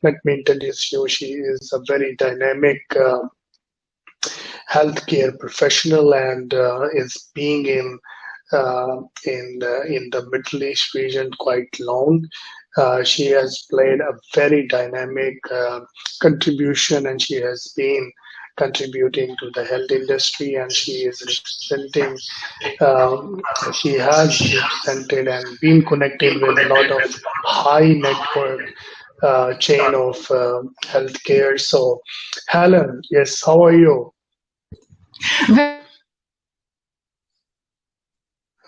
let me introduce you. She is a very dynamic healthcare professional and is being in the Middle East region quite long. She has played a very dynamic contribution, and she has been contributing to the health industry, and she is representing. She has represented and been connected with a lot of high network chain of healthcare. So, Helen, yes, how are you?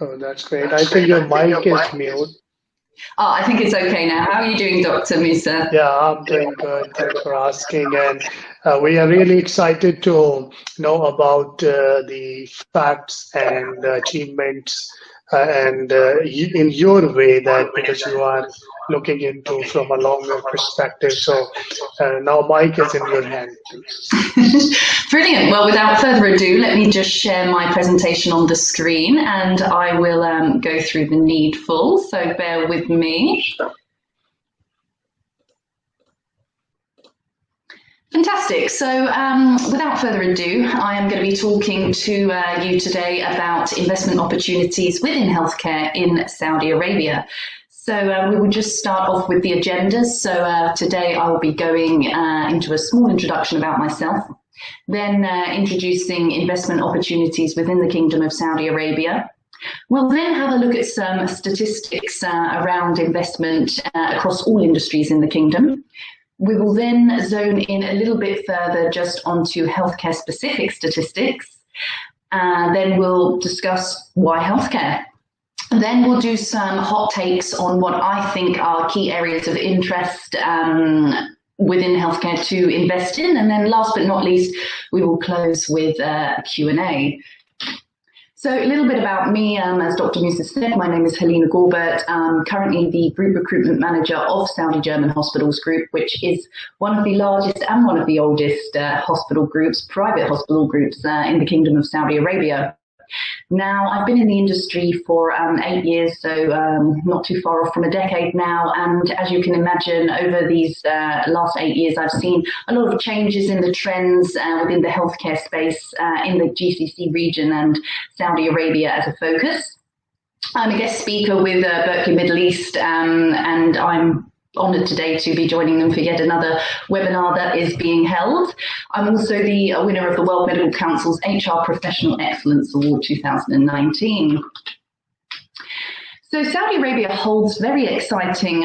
Oh, that's great. I think your mic is mute. Oh, I think it's okay now. How are you doing, Dr. Musa? Yeah, I'm doing good. Thanks for asking. And we are really excited to know about the facts and achievements and in your way, that because you are looking into from a longer perspective. So now mic is in your hand, please. Brilliant. Well, without further ado, let me just share my presentation on the screen, and I will go through the needful. So bear with me. Fantastic. So without further ado, I am going to be talking to you today about investment opportunities within healthcare in Saudi Arabia. So we will just start off with the agenda. So today I will be going into a small introduction about myself, then introducing investment opportunities within the Kingdom of Saudi Arabia. We'll then have a look at some statistics around investment across all industries in the Kingdom. We will then zone in a little bit further just onto healthcare specific statistics. Then we'll discuss why healthcare. Then we'll do some hot takes on what I think are key areas of interest within healthcare to invest in. And then last but not least, we will close with a Q&A. So a little bit about me, as Dr. Musa said, my name is Helene Gaubert. I'm currently the Group Recruitment Manager of Saudi German Hospitals Group, which is one of the largest and one of the oldest hospital groups, private hospital groups in the Kingdom of Saudi Arabia. Now, I've been in the industry for 8 years, so not too far off from a decade now. And as you can imagine, over these last 8 years, I've seen a lot of changes in the trends within the healthcare space in the GCC region and Saudi Arabia as a focus. I'm a guest speaker with Berkeleyme Middle East, and I'm honoured today to be joining them for yet another webinar that is being held. I'm also the winner of the World Medical Council's HR Professional Excellence Award 2019. So Saudi Arabia holds very exciting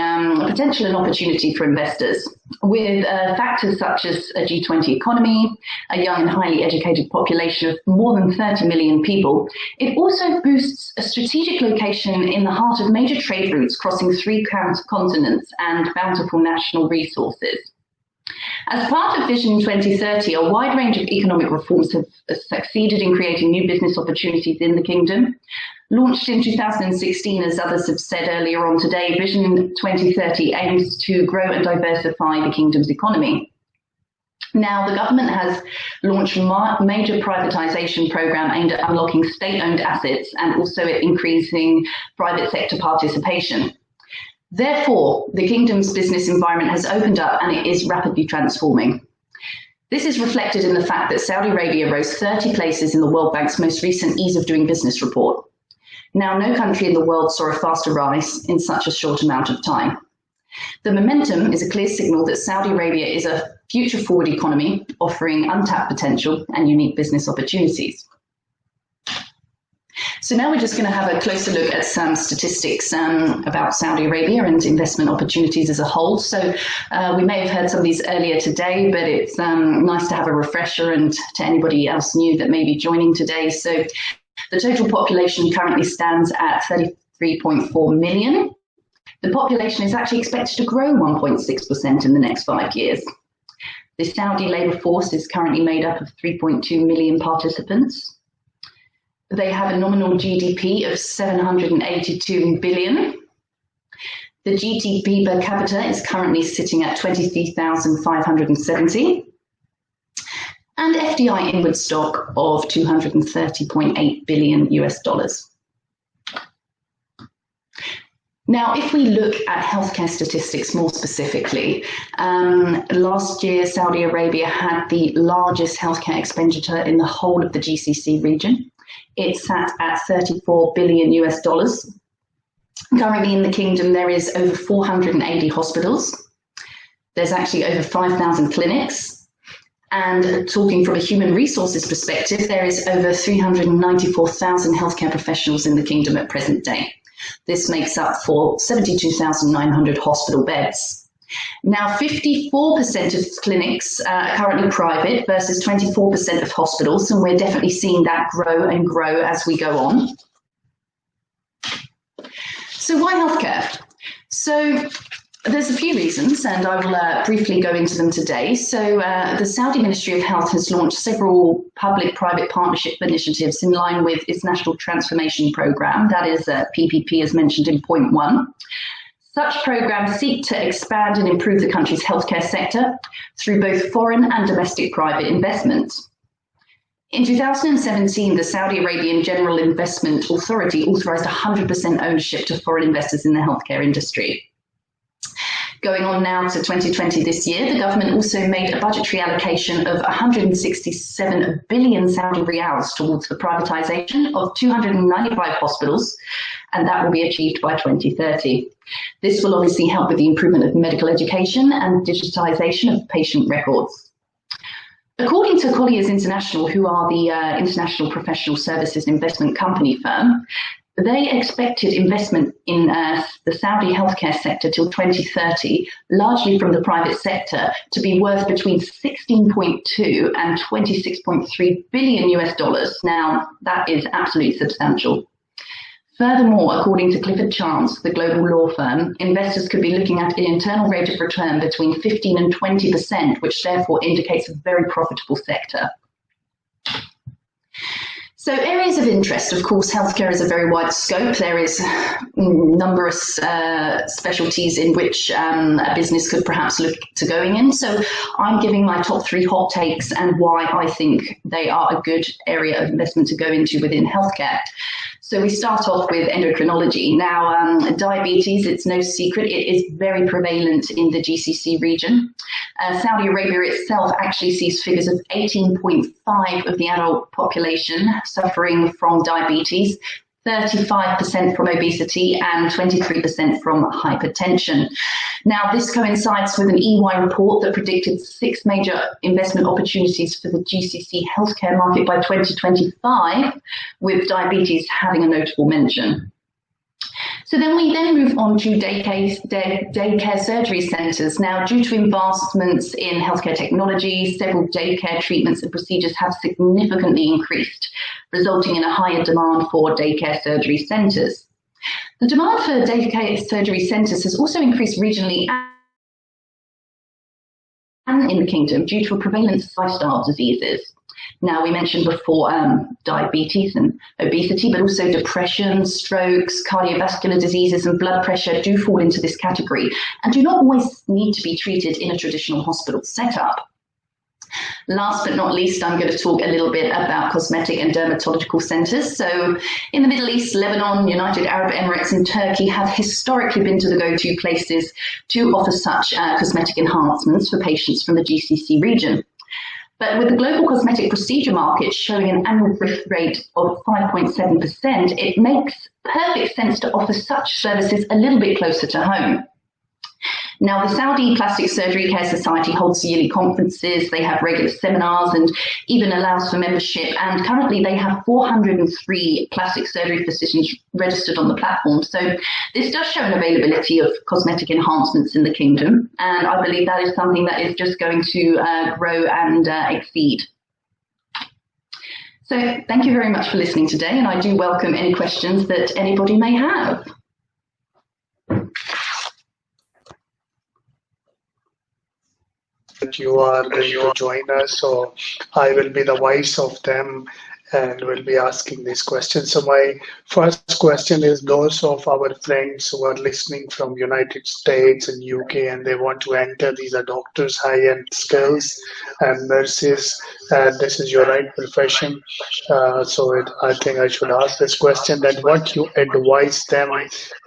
potential and opportunity for investors with factors such as a G20 economy, a young and highly educated population of more than 30 million people. It also boosts a strategic location in the heart of major trade routes crossing 3 continents and bountiful national resources. As part of Vision 2030, a wide range of economic reforms have succeeded in creating new business opportunities in the kingdom. Launched in 2016, as others have said earlier on today, Vision 2030 aims to grow and diversify the kingdom's economy. Now, the government has launched a major privatisation programme aimed at unlocking state-owned assets and also at increasing private sector participation. Therefore, the kingdom's business environment has opened up and it is rapidly transforming. This is reflected in the fact that Saudi Arabia rose 30 places in the World Bank's most recent Ease of Doing Business report. Now, no country in the world saw a faster rise in such a short amount of time. The momentum is a clear signal that Saudi Arabia is a future-forward economy offering untapped potential and unique business opportunities. So now we're just going to have a closer look at some statistics about Saudi Arabia and investment opportunities as a whole. So we may have heard some of these earlier today, but it's nice to have a refresher and to anybody else new that may be joining today. So the total population currently stands at 33.4 million. The population is actually expected to grow 1.6% in the next 5 years. The Saudi labour force is currently made up of 3.2 million participants. They have a nominal GDP of 782 billion. The GDP per capita is currently sitting at 23,570. And FDI inward stock of 230.8 billion US dollars. Now, if we look at healthcare statistics more specifically, last year Saudi Arabia had the largest healthcare expenditure in the whole of the GCC region. It sat at $34 billion US. Currently in the kingdom, there is over 480 hospitals. There's actually over 5,000 clinics. And talking from a human resources perspective, there is over 394,000 healthcare professionals in the kingdom at present day. This makes up for 72,900 hospital beds. Now, 54% of clinics are currently private versus 24% of hospitals, and we're definitely seeing that grow and grow as we go on. So why healthcare? So there's a few reasons, and I will briefly go into them today. So the Saudi Ministry of Health has launched several public-private partnership initiatives in line with its National Transformation Programme, that is PPP as mentioned in point 1. Such programs seek to expand and improve the country's healthcare sector through both foreign and domestic private investment. In 2017, the Saudi Arabian General Investment Authority authorised 100% ownership to foreign investors in the healthcare industry. Going on now to 2020 this year, the government also made a budgetary allocation of 167 billion Saudi riyals towards the privatisation of 295 hospitals, and that will be achieved by 2030. This will obviously help with the improvement of medical education and digitisation of patient records. According to Colliers International, who are the international professional services investment company firm, they expected investment in the Saudi healthcare sector till 2030, largely from the private sector, to be worth between 16.2 and 26.3 billion US. Now, that is absolutely substantial. Furthermore, according to Clifford Chance, the global law firm, investors could be looking at an internal rate of return between 15 and 20%, which therefore indicates a very profitable sector. So areas of interest, of course, healthcare is a very wide scope. There is numerous specialties in which a business could perhaps look to going in. So I'm giving my top 3 hot takes and why I think they are a good area of investment to go into within healthcare. So we start off with endocrinology. Now, diabetes, it's no secret, it is very prevalent in the GCC region. Saudi Arabia itself actually sees figures of 18.5% of the adult population suffering from diabetes, 35% from obesity, and 23% from hypertension. Now, this coincides with an EY report that predicted 6 major investment opportunities for the GCC healthcare market by 2025, with diabetes having a notable mention. So then we move on to daycare surgery centres. Now, due to advancements in healthcare technology, several daycare treatments and procedures have significantly increased, resulting in a higher demand for daycare surgery centres. The demand for daycare surgery centres has also increased regionally and in the kingdom due to a prevalence of lifestyle diseases. Now, we mentioned before diabetes and obesity, but also depression, strokes, cardiovascular diseases and blood pressure do fall into this category and do not always need to be treated in a traditional hospital setup. Last but not least, I'm going to talk a little bit about cosmetic and dermatological centres. So in the Middle East, Lebanon, United Arab Emirates and Turkey have historically been to the go-to places to offer such cosmetic enhancements for patients from the GCC region. But with the global cosmetic procedure market showing an annual growth rate of 5.7%, it makes perfect sense to offer such services a little bit closer to home. Now, the Saudi Plastic Surgery Care Society holds yearly conferences, they have regular seminars and even allows for membership, and currently they have 403 plastic surgery physicians registered on the platform. So this does show an availability of cosmetic enhancements in the kingdom, and I believe that is something that is just going to grow and exceed. So thank you very much for listening today, and I do welcome any questions that anybody may have. You are going to join us, so I will be the voice of them and will be asking these questions. So my first question is those of our friends who are listening from United States and UK and they want to enter, these are doctors, high-end skills and nurses. This is your right profession. I think I should ask this question: that what you advise them,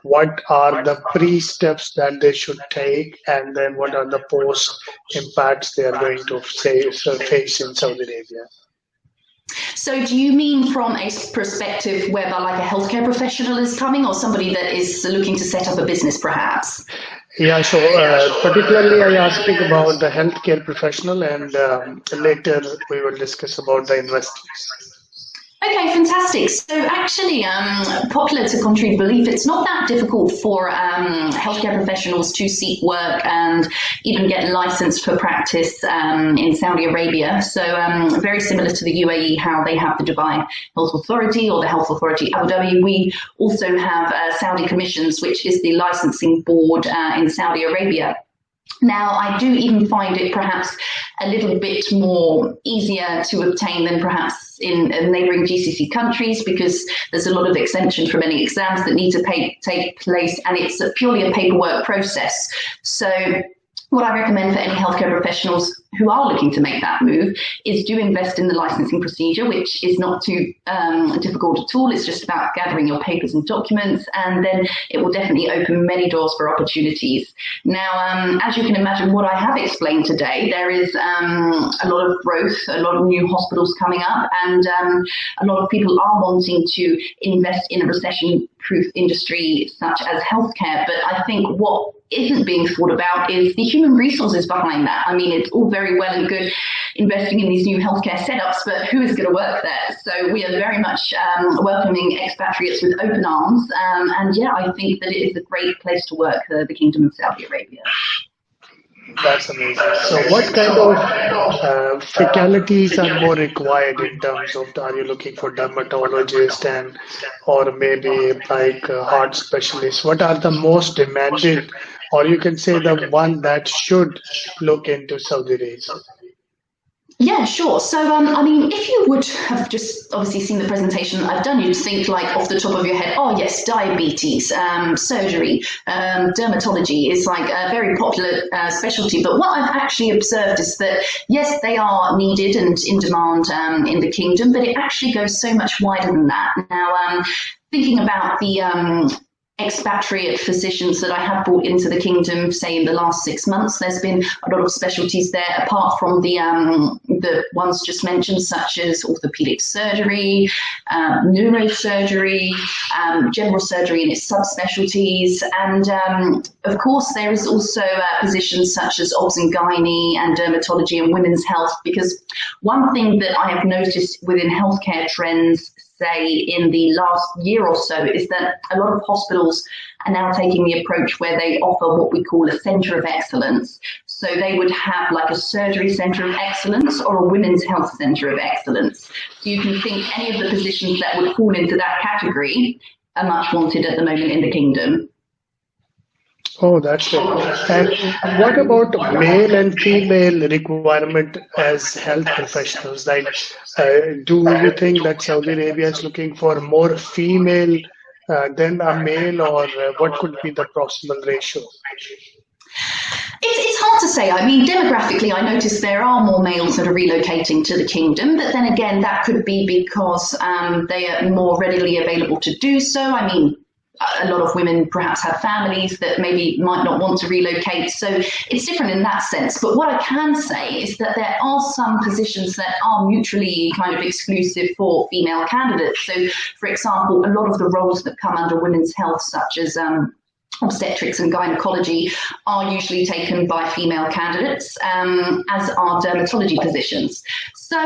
what are the pre-steps that they should take, and then what are the post impacts they are going to face in Saudi Arabia? So do you mean from a perspective whereby like a healthcare professional is coming, or somebody that is looking to set up a business perhaps? Yeah, so particularly I asking about the healthcare professional, and later we will discuss about the investors. Okay, fantastic. So actually, popular to contrary belief, it's not that difficult for healthcare professionals to seek work and even get licensed for practice in Saudi Arabia. So very similar to the UAE, how they have the Dubai Health Authority or the Health Authority Abu Dhabi, we also have Saudi Commissions, which is the licensing board in Saudi Arabia. Now, I do even find it perhaps a little bit more easier to obtain than perhaps in neighbouring GCC countries, because there's a lot of exemption from any exams that need to take place, and it's purely a paperwork process. So what I recommend for any healthcare professionals who are looking to make that move is do invest in the licensing procedure, which is not too difficult at all. It's just about gathering your papers and documents, and then it will definitely open many doors for opportunities. Now, as you can imagine, what I have explained today, there is a lot of growth, a lot of new hospitals coming up, and a lot of people are wanting to invest in a recession-proof industry such as healthcare. But I think what isn't being thought about is the human resources behind that. I mean, it's all very well and good investing in these new healthcare setups, but who is going to work there? So we are very much welcoming expatriates with open arms. And yeah, I think that it is a great place to work, the Kingdom of Saudi Arabia. That's amazing. So what kind of faculties are more required in terms of, are you looking for dermatologist and or maybe like heart specialists? What are the most demanded, or you can say the one that should look into Saudi Arabia? Yeah, sure. So, I mean, if you would have just obviously seen the presentation that I've done, you'd think like off the top of your head, oh yes, diabetes, surgery, dermatology is like a very popular specialty. But what I've actually observed is that, yes, they are needed and in demand in the kingdom, but it actually goes so much wider than that. Now, thinking about the expatriate physicians that I have brought into the kingdom, say in the last 6 months, there's been a lot of specialties there, apart from the ones just mentioned, such as orthopedic surgery, neurosurgery, general surgery in its subspecialties, and of course there is also positions such as obs and gynae and dermatology and women's health, because one thing that I have noticed within healthcare trends, say in the last year or so, is that a lot of hospitals are now taking the approach where they offer what we call a centre of excellence. So they would have like a surgery centre of excellence or a women's health centre of excellence. So you can think any of the positions that would fall into that category are much wanted at the moment in the kingdom. Oh, that's great. And what about male and female requirement as health professionals? Like, do you think that Saudi Arabia is looking for more female than a male, or what could be the proximal ratio? It's hard to say. I mean, demographically, I notice there are more males that are relocating to the kingdom, but then again, that could be because they are more readily available to do so. I mean, a lot of women perhaps have families that maybe might not want to relocate. So it's different in that sense. But what I can say is that there are some positions that are mutually kind of exclusive for female candidates. So, for example, a lot of the roles that come under women's health, such as obstetrics and gynecology, are usually taken by female candidates, as are dermatology positions. So,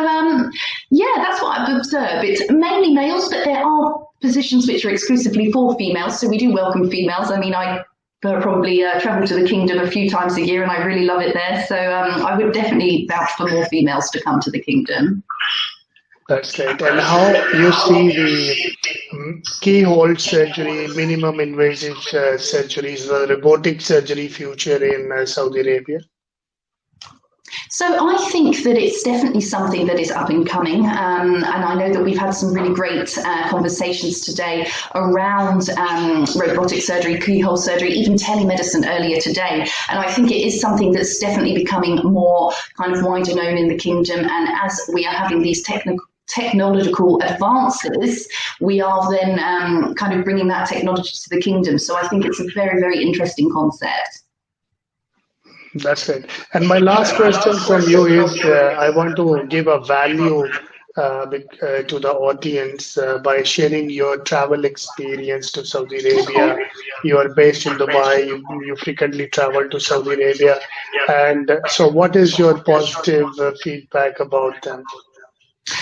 yeah, that's what I've observed. It's mainly males, but there are positions which are exclusively for females, so we do welcome females. I mean, I probably travel to the kingdom a few times a year, and I really love it there. So I would definitely vouch for more females to come to the kingdom. That's great. And how you see the keyhole surgery, minimum invasive surgeries, the robotic surgery future in Saudi Arabia? So I think that it's definitely something that is up and coming, and I know that we've had some really great conversations today around robotic surgery, keyhole surgery, even telemedicine earlier today, and I think it is something that's definitely becoming more kind of wider known in the kingdom, and as we are having these technological advances, we are then kind of bringing that technology to the kingdom. So I think it's a very, very interesting concept. That's it. And my last question from you is, I want to give a value to the audience by sharing your travel experience to Saudi Arabia. You are based in Dubai. You frequently travel to Saudi Arabia. And so what is your positive feedback about them?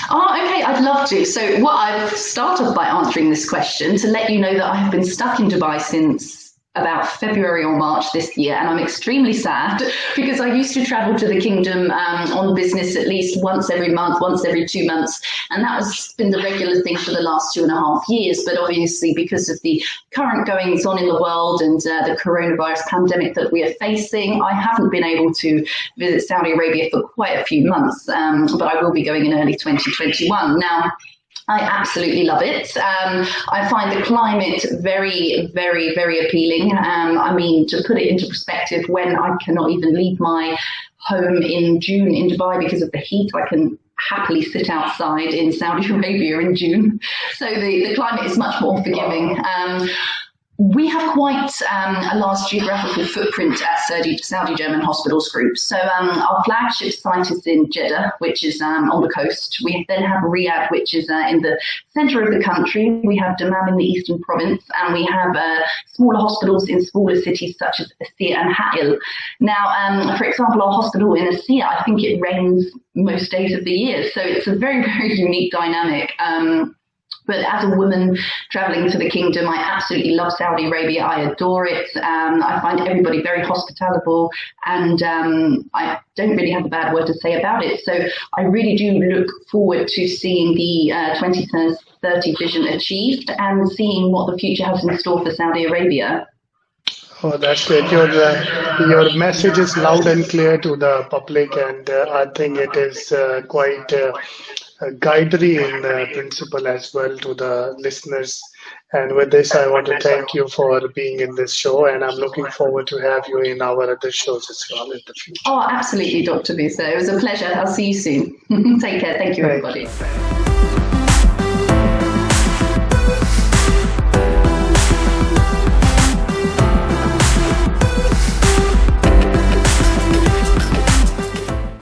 Oh, okay, I'd love to. So what I've started by answering this question to let you know that I have been stuck in Dubai since about February or March this year, and I'm extremely sad because I used to travel to the kingdom on business at least once every month, once every 2 months, and that has been the regular thing for the last 2.5 years. But obviously, because of the current goings on in the world and the coronavirus pandemic that we are facing, I haven't been able to visit Saudi Arabia for quite a few months, but I will be going in early 2021. Now, I absolutely love it. I find the climate very, very, very appealing. I mean, to put it into perspective, when I cannot even leave my home in June in Dubai because of the heat, I can happily sit outside in Saudi Arabia in June. So the climate is much more forgiving. We have quite a large geographical footprint at Saudi German Hospitals Group. So our flagship site is in Jeddah, which is on the coast. We then have Riyadh, which is in the center of the country. We have Dammam in the eastern province, and we have smaller hospitals in smaller cities such as Asir and Ha'il. Now, for example, our hospital in Asir, I think it rains most days of the year. So it's a very, very unique dynamic. But as a woman traveling to the kingdom, I absolutely love Saudi Arabia. I adore it. I find everybody very hospitable, and I don't really have a bad word to say about it. So I really do look forward to seeing the 2030 vision achieved and seeing what the future has in store for Saudi Arabia. Oh, that's great. Your message is loud and clear to the public, and I think it is quite guidery in principle as well to the listeners. And with this, I want to thank you for being in this show, and I'm looking forward to have you in our other shows as well in the future. Oh, absolutely, Dr. Musa. It was a pleasure. I'll see you soon. Take care. Thank you, everybody.